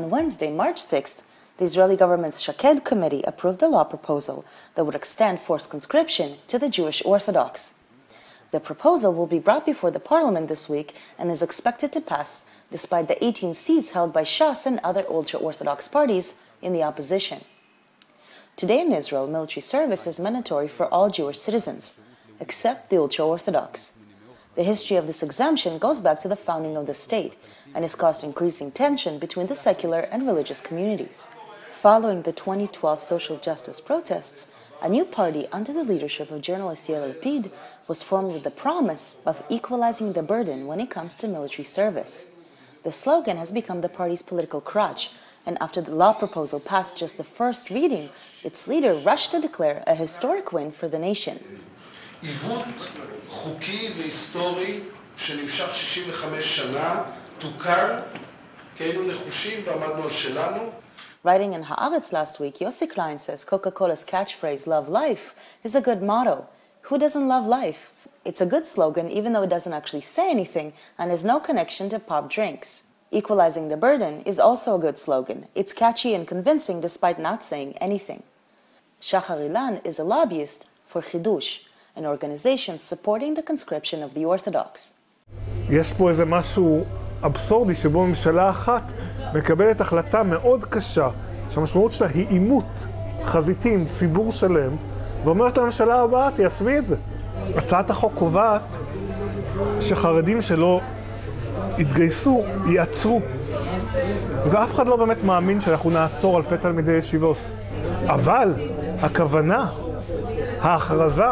On Wednesday, March 6th, the Israeli government's Shaked committee approved a law proposal that would extend forced conscription to the Jewish Orthodox. The proposal will be brought before the parliament this week and is expected to pass despite the 18 seats held by Shas and other ultra-Orthodox parties in the opposition. Today in Israel, military service is mandatory for all Jewish citizens, except the ultra-Orthodox. The history of this exemption goes back to the founding of the state and has caused increasing tension between the secular and religious communities. Following the 2012 social justice protests, a new party under the leadership of journalist Yair Lapid was formed with the promise of equalizing the burden when it comes to military service. The slogan has become the party's political crutch, and after the law proposal passed just the first reading, its leader rushed to declare a historic win for the nation. עיוות חוקי והיסטורי שנמשך 65 שנה תוקן כי היינו נחושים ועמדנו על שלנו. Writing in Haaretz last week, Yossi Klein says Coca-Cola's catchphrase, "Love life," is a good motto. Who doesn't love life? It's a good slogan even though it doesn't actually say anything and has no connection to pop drinks. Equalizing the burden is also a good slogan. It's catchy and convincing despite not saying anything. Shachar Ilan is a lobbyist for Chidush, an organization supporting the conscription of the Orthodox. יש פה איזה משהו אבסורדי שבו ממשלה אחת מקבלת החלטה מאוד קשה, שהמשמעות שלה היא עימות חזיתי עם ציבור שלם, ואומרת לממשלה הבאה, תיישמי את זה. הצעת החוק קובעת שחרדים שלא יתגייסו, ייעצרו. ואף אחד לא באמת מאמין שאנחנו נעצור אלפי תלמידי ישיבות. אבל הכוונה, ההכרזה,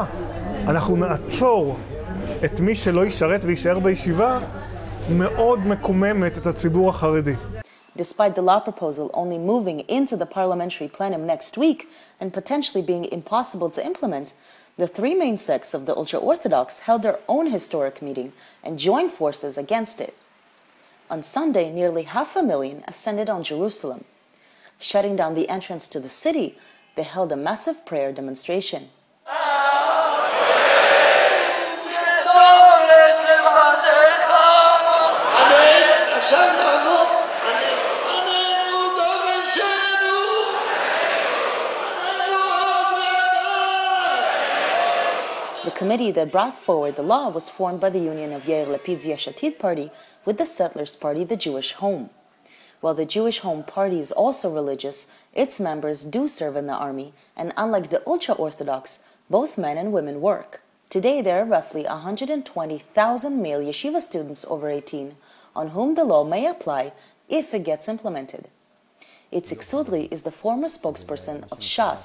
אנחנו נעצור את מי שלא ישרת וישאר בישיבה, מאוד מקוממת את הציבור החרדי. Despite the law proposal only moving into the parliamentary plenum next week and potentially being impossible to implement, the three main sects of the ultra-Orthodox held their own historic meeting and joined forces against it. On Sunday, nearly 500,000 ascended on Jerusalem. Shutting down the entrance to the city, they held a massive prayer demonstration. The committee that brought forward the law was formed by the union of Yair Lapid's Yesh Atid party with the Settlers' Party, the Jewish Home. While the Jewish Home Party is also religious, its members do serve in the army, and unlike the ultra-Orthodox, both men and women work. Today there are roughly 120,000 male yeshiva students over 18, on whom the law may apply if it gets implemented. Itzik Sudri is the former spokesperson of Shas,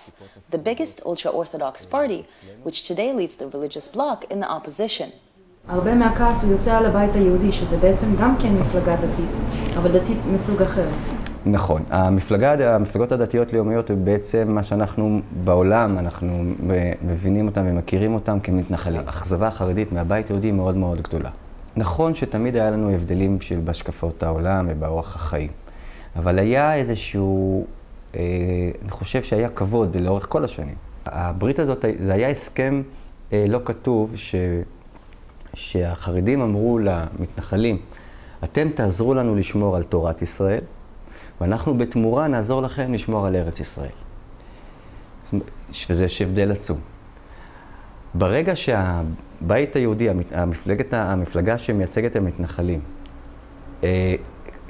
the biggest ultra-Orthodox party, which today leads the religious bloc in the opposition. הרבה מהכעס הוא יוצא על הבית היהודי, שזה בעצם גם כן מפלגה דתית, אבל דתית מסוג אחר. נכון. המפלגות הדתיות-לאומיות הוא בעצם מה שאנחנו בעולם, אנחנו מבינים אותם ומכירים אותם כמתנחלים. האכזבה החרדית מהבית היהודי מאוד מאוד גדולה. נכון שתמיד היה לנו הבדלים בהשקפות העולם ובאורח החיים. אבל היה איזשהו, אני חושב שהיה כבוד לאורך כל השנים. הברית הזאת, זה היה הסכם לא כתוב שהחרדים אמרו למתנחלים, אתם תעזרו לנו לשמור על תורת ישראל, ואנחנו בתמורה נעזור לכם לשמור על ארץ ישראל. וזה הבדל עצום. ברגע שהבית היהודי, המפלגה שמייצגת את המתנחלים,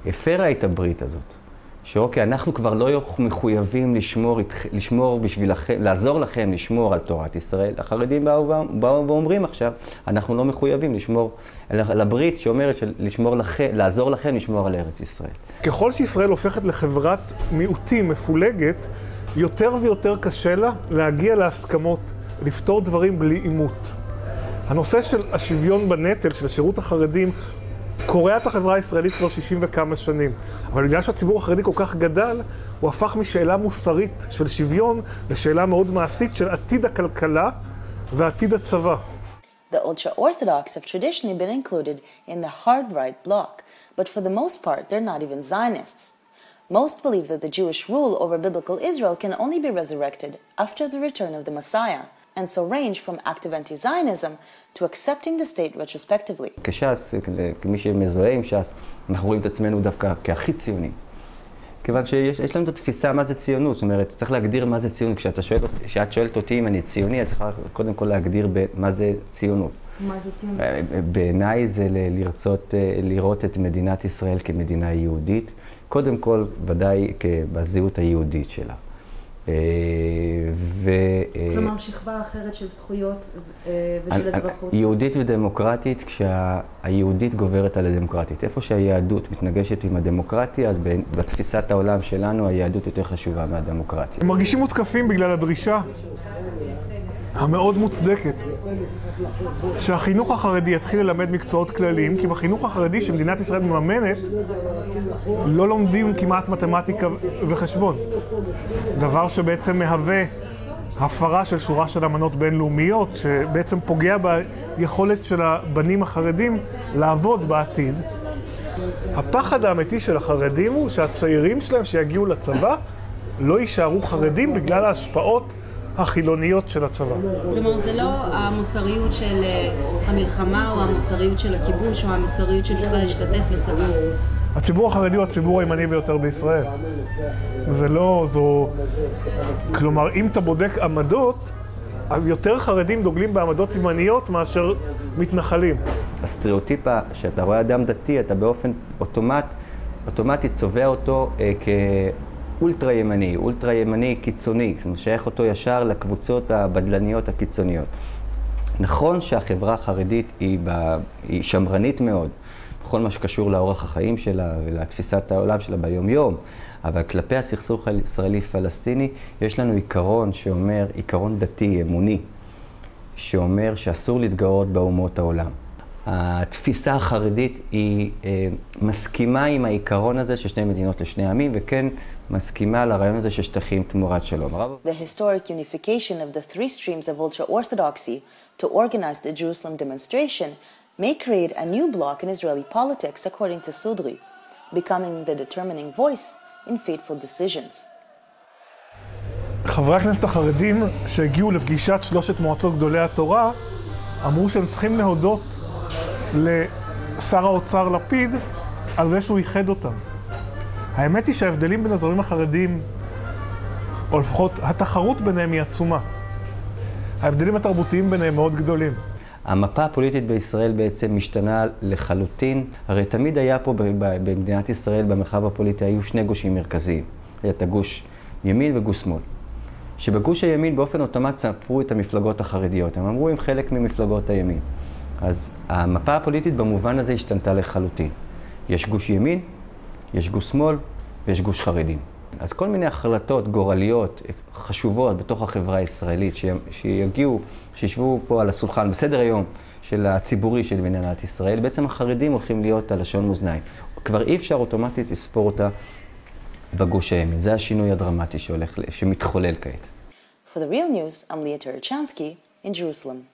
הפרה את הברית הזאת, שאוקיי, אנחנו כבר לא מחויבים לשמור בשבילכם, לעזור לכם לשמור על תורת ישראל. החרדים באו ואומרים עכשיו, אנחנו לא מחויבים לשמור על הברית שאומרת לעזור לכם לשמור על ארץ ישראל. ככל שישראל הופכת לחברת מיעוטים מפולגת, יותר ויותר קשה לה להגיע להסכמות, לפתור דברים בלי עימות. הנושא של השוויון בנטל, של השירות החרדים, קורע את החברה הישראלית כבר 60 וכמה שנים. אבל בגלל שהציבור החרדי כל כך גדל, הוא הפך משאלה מוסרית של שוויון לשאלה מאוד מעשית של עתיד הכלכלה ועתיד הצבא. The ultra-Orthodox have traditionally been included in the hard-right bloc, but for the most part, they're not even Zionists. Most believe that the Jewish rule over biblical Israel can only be resurrected after the return of the Messiah, and so range from active anti-Zionism to accepting the state retrospectively. כש"ס, כמי שמזוהה עם ש"ס, אנחנו רואים את עצמנו דווקא כהכי ציונים. כיוון שיש לנו את התפיסה מה זה ציונות, זאת אומרת, צריך להגדיר מה זה ציונות. כשאת שואלת אותי אם אני ציוני, את צריכה קודם כל להגדיר מה זה ציונות. מה זה ציונות? בעיניי זה לראות את מדינת ישראל כמדינה יהודית, קודם כל ודאי בזהות היהודית שלה. כלומר, שכבה אחרת של זכויות ושל אזרחות. יהודית ודמוקרטית, כשהיהודית גוברת על הדמוקרטית. איפה שהיהדות מתנגשת עם הדמוקרטיה, אז בתפיסת העולם שלנו היהדות יותר חשובה מהדמוקרטיה. הם מרגישים מותקפים בגלל הדרישה המאוד מוצדקת שהחינוך החרדי יתחיל ללמד מקצועות כלליים, כי בחינוך החרדי שמדינת ישראל מממנת לא לומדים כמעט מתמטיקה וחשבון, דבר שבעצם מהווה הפרה של שורה של אמנות בינלאומיות, שבעצם פוגע ביכולת של הבנים החרדים לעבוד בעתיד. הפחד האמיתי של החרדים הוא שהצעירים שלהם שיגיעו לצבא לא יישארו חרדים בגלל ההשפעות החילוניות של הצבא. כלומר, זה לא המוסריות של המלחמה או המוסריות של הכיבוש או המוסריות של בכלל להשתתף בצבא. הציבור החרדי הוא הציבור הימני ביותר בישראל. זה לא, כלומר, אם אתה בודק עמדות, אז יותר חרדים דוגלים בעמדות ימניות מאשר מתנחלים. הסטריאוטיפה שאתה רואה אדם דתי, אתה באופן אוטומטית צובע אותו אולטרה ימני קיצוני, זאת אומרת, שייך אותו ישר לקבוצות הבדלניות הקיצוניות. נכון שהחברה החרדית היא שמרנית מאוד, בכל מה שקשור לאורח החיים שלה ולתפיסת העולם שלה ביום יום, אבל כלפי הסכסוך הישראלי-פלסטיני יש לנו עיקרון שאומר, עיקרון דתי, אמוני, שאומר שאסור להתגאות באומות העולם. התפיסה החרדית היא מסכימה עם העיקרון הזה של שתי מדינות לשני עמים, וכן מסכימה לרעיון הזה של שטחים תמורת שלום. The historic unification of the three streams of ultra-Orthodoxy to organize the Jerusalem demonstration may create a new bloc in Israeli politics, according to Sudri, becoming the determining voice in fateful decisions. חברי הכנסת החרדים שהגיעו לפגישת שלושת מועצות גדולי התורה אמרו שהם צריכים להודות לשר האוצר לפיד על זה שהוא ייחד אותם. האמת היא שההבדלים בין הזרמים החרדים, או לפחות התחרות ביניהם היא עצומה. ההבדלים התרבותיים ביניהם מאוד גדולים. המפה הפוליטית בישראל בעצם משתנה לחלוטין. הרי תמיד היה פה במדינת ישראל, במרחב הפוליטי, היו שני גושים מרכזיים. היה את הגוש ימין וגוש שמאל. שבגוש הימין באופן אוטומט ספרו את המפלגות החרדיות. הם אמרו עם חלק ממפלגות הימין. אז המפה הפוליטית במובן הזה השתנתה לחלוטין. יש גוש ימין, יש גוש שמאל ויש גוש חרדים. אז כל מיני החלטות גורליות חשובות בתוך החברה הישראלית שישבו פה על הסולחן, בסדר היום של הציבורי של מדינת ישראל, בעצם החרדים הולכים להיות על לשון מאזניים. כבר אי אפשר אוטומטית לספור אותה בגוש הימין. זה השינוי הדרמטי שמתחולל כעת. For the Real News, I'm Leah Terechansky in Jerusalem.